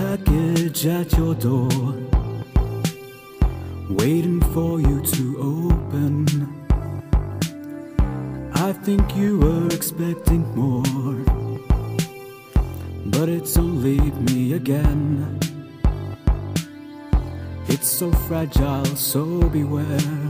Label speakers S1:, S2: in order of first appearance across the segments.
S1: package at your door, waiting for you to open. I think you were expecting more, but it's only me again. It's so fragile, so beware.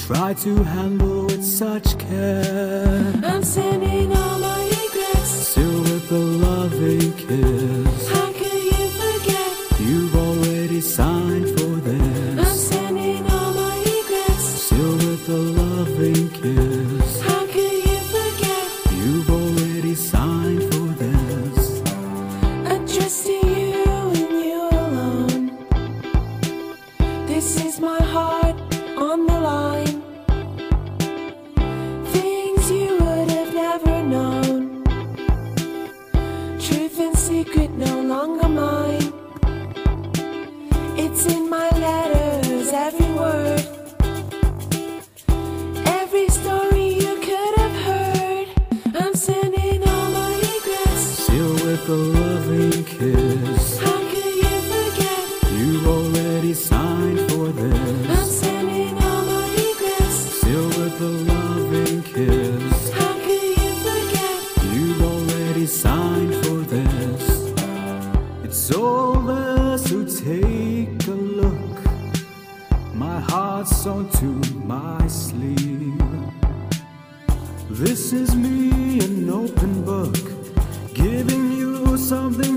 S1: Try to handle with such care.
S2: I'm sending all my regrets,
S1: still with a loving kiss.
S2: How could you forget?
S1: You've already signed for this.
S2: I'm sending all my regrets,
S1: still with a loving kiss.
S2: How could you forget?
S1: You've already signed for this.
S2: I trusted you and you alone. This is my heart on the line. Things you would have never known. Truth and secret no longer mine. It's in my letters, every word, every story you could have heard. I'm sending all my regrets,
S1: Still with a loving kiss.
S2: How could you forget?
S1: You've already signed for
S2: I'm
S1: this.
S2: sending all my regrets,
S1: Still with a loving kiss.
S2: How could you forget?
S1: You've already signed for this. It's over, so take a look. My heart's onto my sleeve. This is me, an open book, giving you something